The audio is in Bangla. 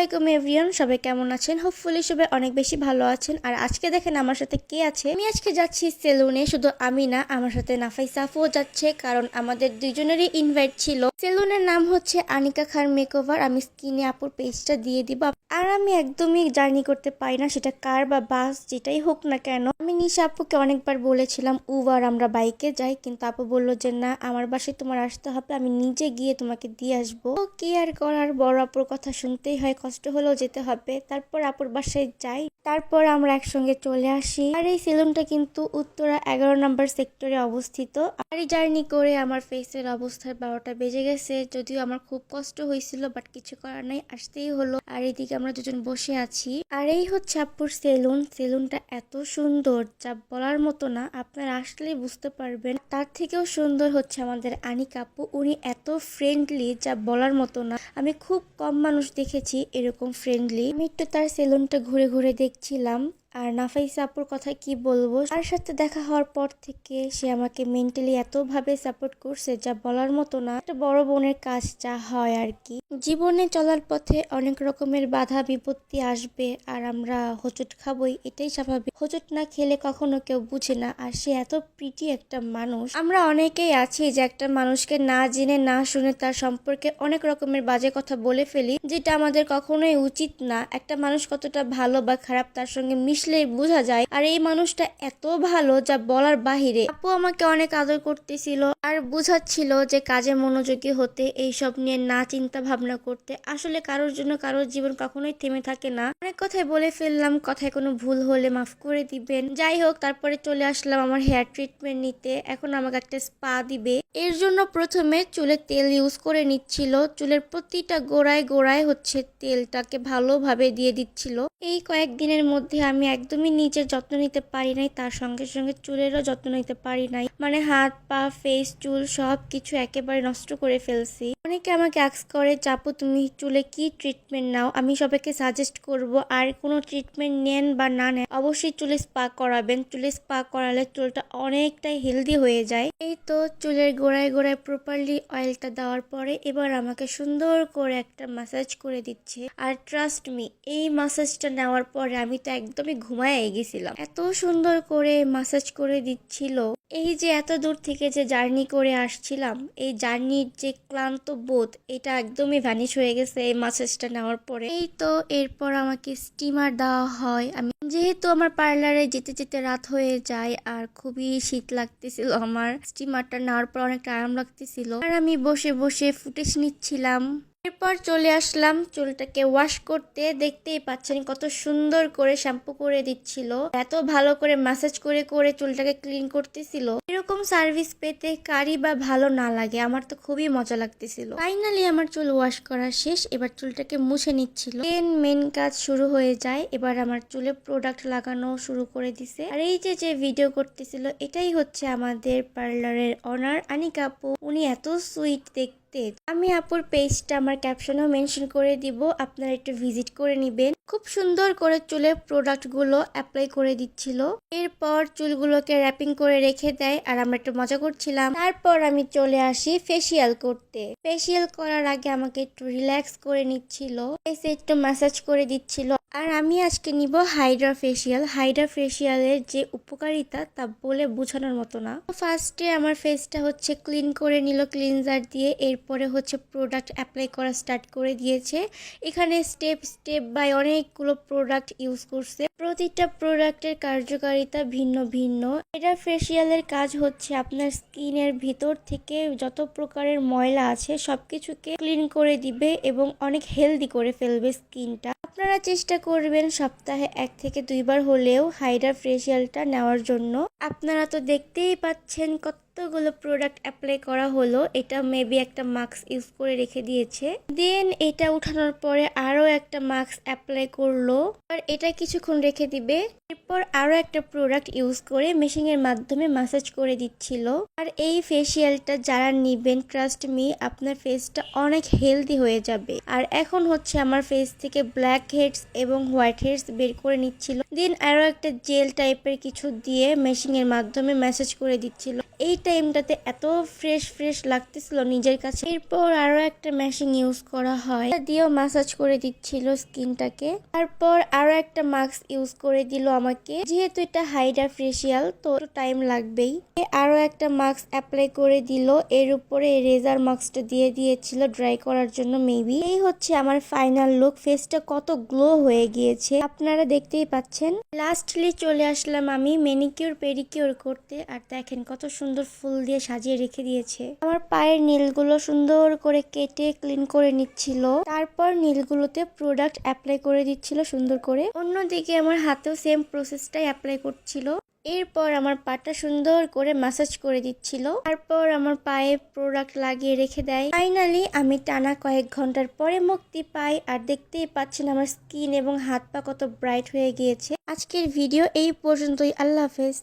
আলাইকুম এভরিওয়ান, সবাই কেমন আছেন? হোপফুলি সবাই অনেক বেশি ভালো আছেন। আর আজকে দেখেন আমার সাথে কে আছে। আমি আজকে যাচ্ছি সেলুনে। শুধু আমি না, আমার সাথে নাফাইসা আফুও যাচ্ছে, কারণ আমাদের দুইজনেরই ইনভাইট ছিল। সেলুনের নাম হচ্ছে আনিকা খান মেকওভার। আমি স্ক্রিনে আপুর পেজটা দিয়ে দিব। আর আমি একদমই জার্নি করতে পারি না, সেটা কার বা বাস যেটাই হোক না কেন। আমি নিশা আপুকে অনেকবার বলেছিলাম উবার আমরা বাইকে যাই, কিন্তু আপু বললো যে না, আমার বাসায় তোমার আসতে হবে, আমি নিজে গিয়ে তোমাকে দিয়ে আসবো। কি আর করার, বড় আপুর কথা শুনতেই হয়, কষ্ট হলেও যেতে হবে। তারপর আপুর বাসায় যাই, তারপর আমরা একসঙ্গে চলে আসি। আর এই সেলুনটা কিন্তু উত্তরা 11 নম্বর সেক্টরে অবস্থিত। আর এই জার্নি করে আমার ফেসের অবস্থায় 12টা বেজে গেছে। যদিও আমার খুব কষ্ট হয়েছিল, বাট কিছু করার নাই, আসতেই হলো। আর এইদিকে আমরা দুজন বসে আছি। আর এই হচ্ছে আপুর সেলুন। সেলুনটা এত সুন্দর যা বলার মতো না, আপনারা আসলেই বুঝতে পারবেন। তার থেকেও সুন্দর হচ্ছে আমাদের আনিকা আপু। উনি এত ফ্রেন্ডলি যা বলার মতো না। আমি খুব কম মানুষ দেখেছি এরকম ফ্রেন্ডলি। আমি একটু তার সেলুনটা ঘুরে ঘুরে দেখছিলাম। আর নাফাইসা আপুর কথা কি বলবো, তার সাথে দেখা হওয়ার পর থেকে সে আমাকে মেন্টালি এত ভাবে সাপোর্ট করছে যা বলার মতো না। একটা বড় বোনের কাজ যা হয় আর কি। জীবনে চলার পথে অনেক রকমের বাধা বিপত্তি আসবে, আর আমরা হোঁচট খাবই, এটাই স্বাভাবিক। হোঁচট না খেলে কখনো কেউ বুঝে না। আর সে এত প্রিটি একটা মানুষ। আমরা অনেকেই আছি যে একটা মানুষকে না জেনে না শুনে তার সম্পর্কে অনেক রকমের বাজে কথা বলে ফেলি, যেটা আমাদের কখনোই উচিত না। একটা মানুষ কতটা ভালো বা খারাপ তার সঙ্গে মিশলেই বোঝা যায়। আর এই মানুষটা এত ভালো যা বলার বাহিরে। আপু আমাকে অনেক আদর করতেছিল আর বুঝাচ্ছিল যে কাজে মনোযোগী হতে, এইসব নিয়ে না চিন্তা ভাবনা করতে। আসলে কারোর জন্য কারোর জীবন কখনোই থেমে থাকে না। অনেক কথাই বলে ফেললাম, কথায় কোনো ভুল হলে মাফ করে দিবেন। যাই হোক, তারপরে চলে আসলাম আমার হেয়ার ট্রিটমেন্ট নিতে। এখন আমাকে একটা স্পা দিবে। এর জন্য প্রথমে চুলে তেল ইউজ করে নিচ্ছিল। চুলের প্রতিটা গোড়ায় গোড়ায় হচ্ছে তেলটাকে ভালোভাবে দিয়ে দিচ্ছিল। এই কয়েকদিনের মধ্যে আমি একদমই নিজের যত্ন নিতে পারি নাই, তার সঙ্গে সঙ্গে চুলেরও যত্ন নিতে পারি নাই। মানে হাত পা ফেস চুল সব কিছু একেবারে নষ্ট করে ফেলছি। অনেকে আমাকে আস্ক করে চাপু তুমি চুলে কি ট্রিটমেন্ট নাও। আমি সবাইকে সাজেস্ট করব, আর কোনো ট্রিটমেন্ট নেন বা না নেন, অবশ্যই চুলে স্পা করাবেন। চুলে স্পা করালে চুলটা অনেকটাই হেলদি হয়ে যায়। এই তো চুলের গোড়ায় গোড়ায় প্রপারলি অয়েলটা দেওয়ার পরে এবার আমাকে সুন্দর করে একটা ম্যাসাজ করে দিচ্ছে। আর ট্রাস্ট মি, এই ম্যাসাজটা নেওয়ার পরে আমি তো একদমই ঘুমায় গেছিলাম। এত সুন্দর করে ম্যাসাজ করে দিচ্ছিল। এই যে এত দূর থেকে যে জার্নি করে আসছিলাম, এই জার্নির যে ক্লান্ত বোধ, এটা একদমই ভ্যানিশ হয়ে গেছে এই ম্যাসাজটা নেওয়ার পরে। এই তো এরপর আমাকে স্টিমার দেওয়া হয়। আমি যেহেতু আমার পার্লারে যেতে যেতে রাত হয়ে যায় আর খুবই শীত লাগতেছিল, আমার স্টিমারটা নেওয়ার পর অনেকটা আরাম লাগতেছিল। আর আমি বসে বসে ফুটেজ নিচ্ছিলাম। এরপর চলে আসলাম চুলটাকে ওয়াশ করতে। দেখতেই পাচ্ছেন কত সুন্দর করে শ্যাম্পু করে দিচ্ছিল, এত ভালো করে ম্যাসাজ করে করে চুলটাকে ক্লিন করতেছিল। এরকম সার্ভিস পেতে কারি বা ভালো না লাগে, আমার তো খুবই মজা লাগতেছিল। ফাইনালি আমার চুল ওয়াশ করা শেষ। এবার চুলটাকে মুছে নিচ্ছিল। মেন কাজ শুরু হয়ে যায়। এবার আমার চুলে প্রোডাক্ট লাগানো শুরু করে দিছে। আর এই যে ভিডিও করতেছিল, এটাই হচ্ছে আমাদের পার্লারের অনার আনিকা আপু। উনি এত সুইট দেখতে। আমি আপুর পেজটা আমার ক্যাপশনেও মেনশন করে দিব, আপনারা একটু ভিজিট করে নিবেন। খুব সুন্দর করে চুলের প্রোডাক্ট গুলো অ্যাপ্লাই করে দিচ্ছিল। এরপর চুলগুলোকে র্যাপিং করে রেখে দেয় আর আমরা একটু মজা করছিলাম। তারপর আমি চলে আসি ফেসিয়াল করতে। ফেসিয়াল করার আগে আমাকে একটু রিল্যাক্স করে নিচ্ছিল, এসে একটু ম্যাসাজ করে দিচ্ছিল। আর আমি আজকে নিব হাইড্রা ফেসিয়াল। হাইড্রা ফেসিয়ালের যে উপকারিতা তা বলে বোঝানোর মতো না। ফার্স্টে আমার ফেসটা হচ্ছে ক্লিন করে নিল ক্লিনজার দিয়ে। এরপরে হচ্ছে প্রোডাক্ট অ্যাপ্লাই করা স্টার্ট করে দিয়েছে। এখানে স্টেপ স্টেপ বাই অনেকগুলো প্রোডাক্ট ইউজ করছে। প্রতিটা প্রোডাক্টের কার্যকারিতা ভিন্ন ভিন্ন। এটা ফেসিয়ালের কাজ হচ্ছে আপনার স্কিনের ভিতর থেকে যত প্রকারের ময়লা আছে সবকিছুকে ক্লিন করে দিবে এবং অনেক হেলদি করে ফেলবে স্কিনটা। আপনারা চেষ্টা করবেন সপ্তাহে 1 থেকে 2 বার হলেও হাইড্রা ফেসিয়ালটা নেওয়ার জন্য। আপনারা তো দেখতেই পাচ্ছেন কতগুলো প্রোডাক্ট অ্যাপ্লাই করা হলো। এটা মেবি একটা মাস্ক ইউজ করে রেখে দিয়েছে। দেন এটা উঠানোর পরে আরো একটা মাস্ক অ্যাপ্লাই করলো। আর এটা কিছুক্ষণ রেখে দিবে। এরপর আরো একটা প্রোডাক্ট ইউজ করে মেশিং এর মাধ্যমে ম্যাসাজ করে দিচ্ছিল। আর এই ফেসিয়ালটা যারা নিবেন, ট্রাস্ট মি, আপনার ফেসটা অনেক হেলদি হয়ে যাবে। আর এখন হচ্ছে আমার ফেস থেকে ব্ল্যাক হেডস এবং হোয়াইট হেডস বের করে নিচ্ছিল। দেন আরো একটা জেল টাইপের কিছু দিয়ে মেশিং এর মাধ্যমে ম্যাসাজ করে দিচ্ছিল। এই টাইমটাতে এত ফ্রেশ ফ্রেশ লাগতেছিল নিজের কাছে। এরপর আরো একটা মেশিন ইউজ করা হয়, এটা দিয়েও ম্যাসাজ করে দিচ্ছিল স্কিনটাকে। তারপর আরো একটা মাস্ক ইউজ করে দিল আমাকে, যেহেতু এটা হাইড্রা ফেসিয়াল তো টাইম লাগবেই। আরো একটা মাস্ক অ্যাপ্লাই করে দিল, এর উপরে রেজার মাস্কটা দিয়ে দিয়েছিল ড্রাই করার জন্য মেবি। এই হচ্ছে আমার ফাইনাল লুক। ফেসটা কত গ্লো হয়ে গিয়েছে আপনারা দেখতেই পাচ্ছেন। লাস্টলি চলে আসলাম আমি ম্যানিকিউর পেডিকিউর করতে, আর দেখেন কত সুন্দর ফুল দিয়ে সাজিয়ে রেখে দিয়েছে। আমার পায়ের নীলগুলো সুন্দর করে কেটে ক্লিন করে নিচ্ছিল, তারপর নীলগুলোতে প্রোডাক্ট অ্যাপ্লাই করে দিচ্ছিল সুন্দর করে। অন্যদিকে আমার হাতেও সেম প্রসেসটাই অ্যাপ্লাই করছিল। এরপর আমার পাটা সুন্দর করে ম্যাসাজ করে দিচ্ছিল, তারপর আমার পায়ে প্রোডাক্ট লাগিয়ে রেখে দেয়। ফাইনালি আমি টানা কয়েক ঘন্টার পরে মুক্তি পাই, আর দেখতেই পাচ্ছেন আমার স্কিন এবং হাত পা কত ব্রাইট হয়ে গিয়েছে। আজকের ভিডিও এই পর্যন্তই। আল্লাহ হাফেজ।